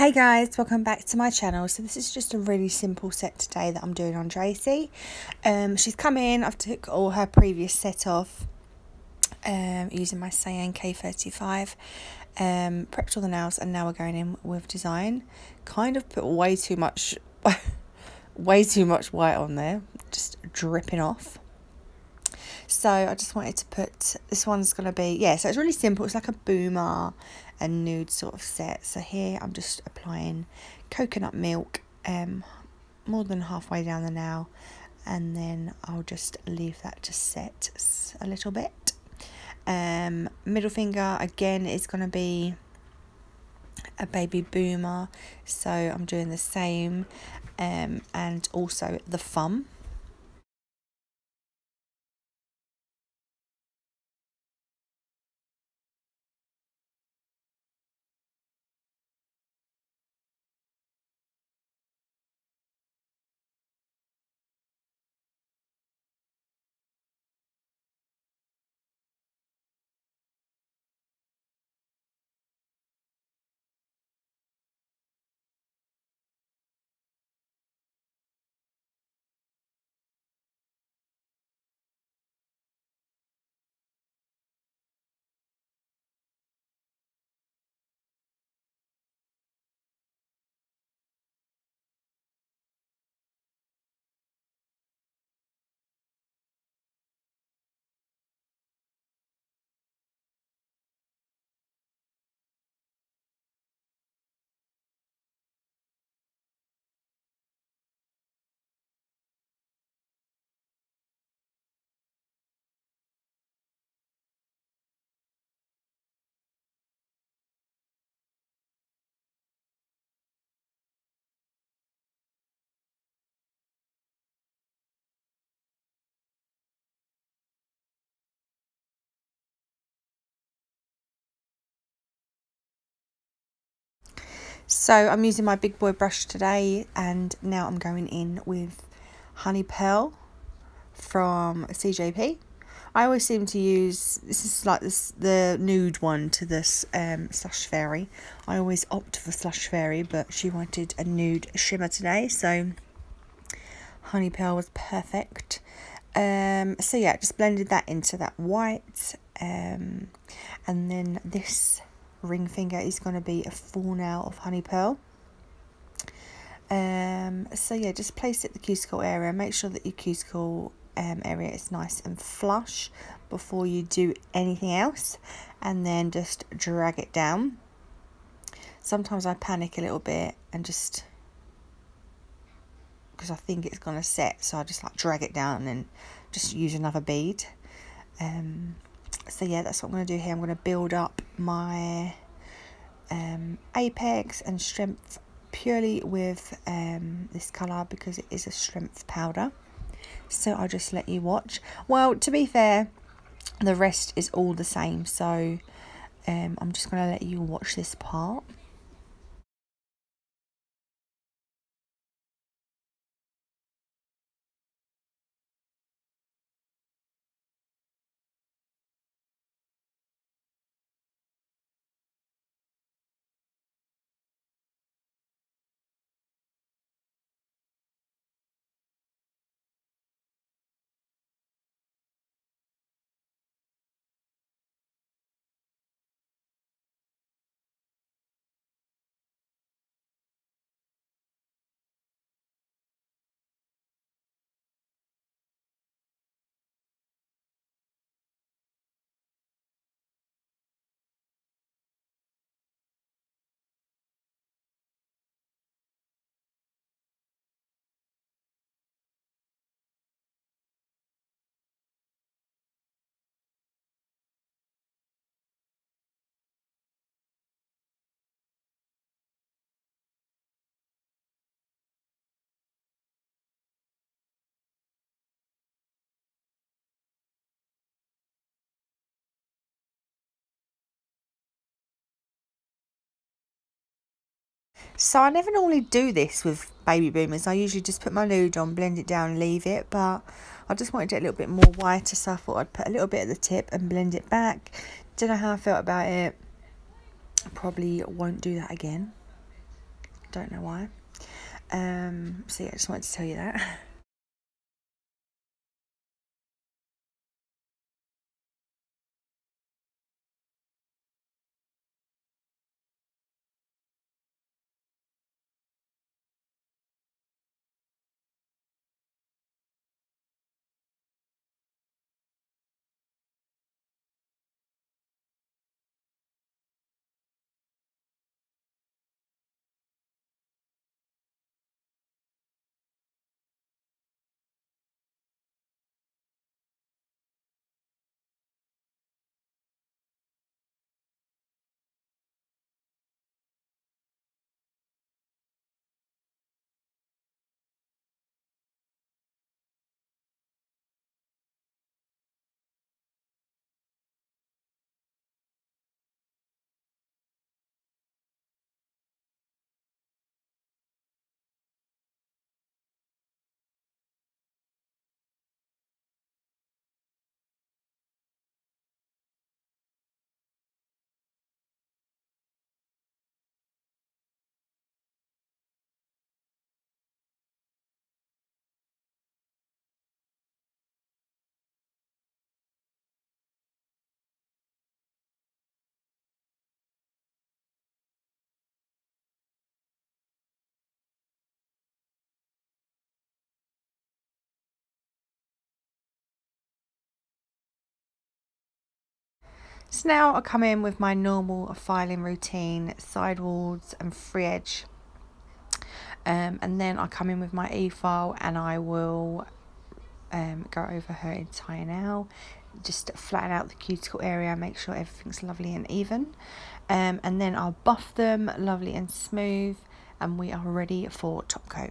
Hey guys, welcome back to my channel. So this is just a really simple set today that I'm doing on Tracy. She's come in, I've took all her previous set off using my Cyan K35, prepped all the nails, and now we're going in with design. Kind of put way too much white on there, just dripping off. So I just wanted to put, this one's going to be, so it's really simple. It's like a boomer and nude sort of set. So here I'm just applying coconut milk more than halfway down the nail, and then I'll just leave that to set a little bit. Middle finger again is going to be a baby boomer, so I'm doing the same, and also the thumb. So I'm using my big boy brush today, and now I'm going in with Honey Pearl from CJP. I always seem to use, this is like the nude one to this Slush Fairy. I always opt for Slush Fairy, but she wanted a nude shimmer today, so Honey Pearl was perfect. So yeah, just blended that into that white, and then this ring finger is going to be a full nail of Honey Pearl. So yeah, just place it in the cuticle area. Make sure that your cuticle area is nice and flush before you do anything else, and then just drag it down. Sometimes I panic a little bit and just, because I think it's going to set, so I just like drag it down and just use another bead. So yeah, that's what I'm going to do here. I'm going to build up my apex and strength purely with this colour, because it is a strength powder. So I'll just let you watch. Well, to be fair, the rest is all the same, so I'm just going to let you watch this part. So I never normally do this with baby boomers. I usually just put my nude on, blend it down and leave it, but I just wanted it a little bit more whiter, so I thought I'd put a little bit at the tip and blend it back. Don't know how I felt about it. I probably won't do that again. don't know why. So yeah, I just wanted to tell you that. So now I come in with my normal filing routine, sidewalls and free edge. And then I come in with my e-file and I will go over her entire nail, just flatten out the cuticle area, make sure everything's lovely and even. And then I'll buff them lovely and smooth, and we are ready for top coat.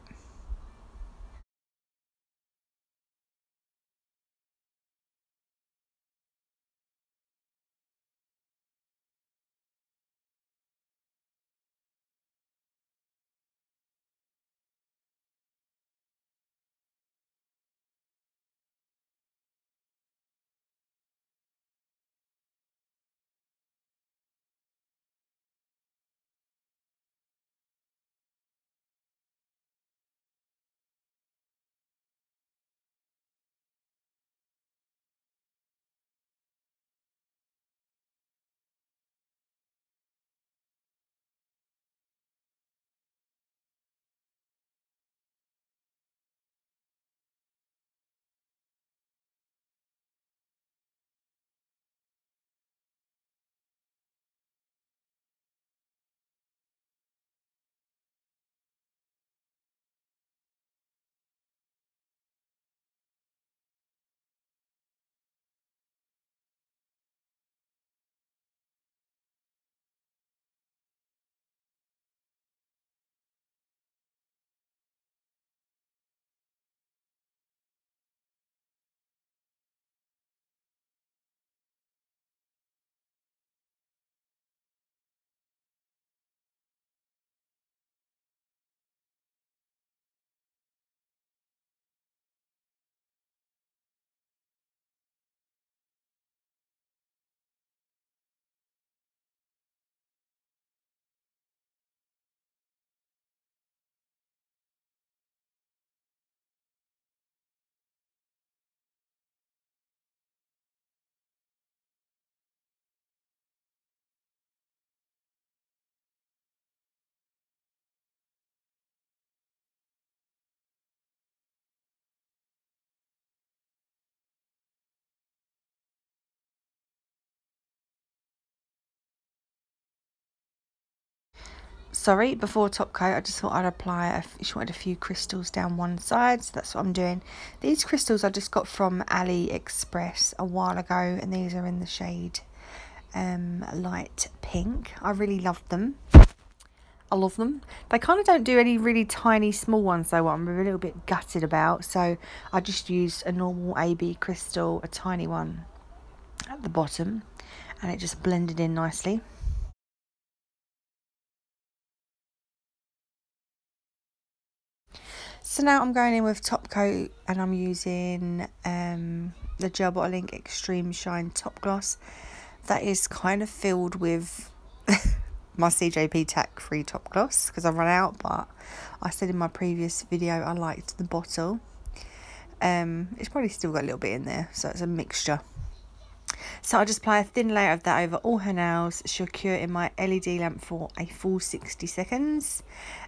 Sorry, before top coat, I just thought I'd apply she wanted a few crystals down one side, so that's what I'm doing. These crystals I just got from AliExpress a while ago, and these are in the shade light pink. I really love them. I love them. They kind of don't do any really tiny small ones though, what I'm a little bit gutted about, so I just used a normal AB crystal, a tiny one at the bottom, and it just blended in nicely. So now I'm going in with top coat, and I'm using the Gel Bottle Ink Extreme Shine Top Gloss. That is kind of filled with my CJP tack free top gloss because I've run out, but I said in my previous video I liked the bottle. It's probably still got a little bit in there, so it's a mixture. So I'll just apply a thin layer of that over all her nails. She'll cure in my LED lamp for a full 60 seconds.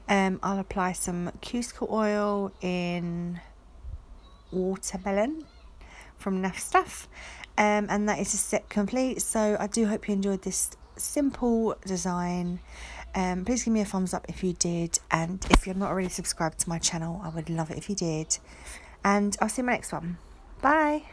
I'll apply some cuticle oil in Watermelon from Naff Stuff. And that is a set complete. So I do hope you enjoyed this simple design. Please give me a thumbs up if you did. And if you're not already subscribed to my channel, I would love it if you did. And I'll see you in my next one. Bye.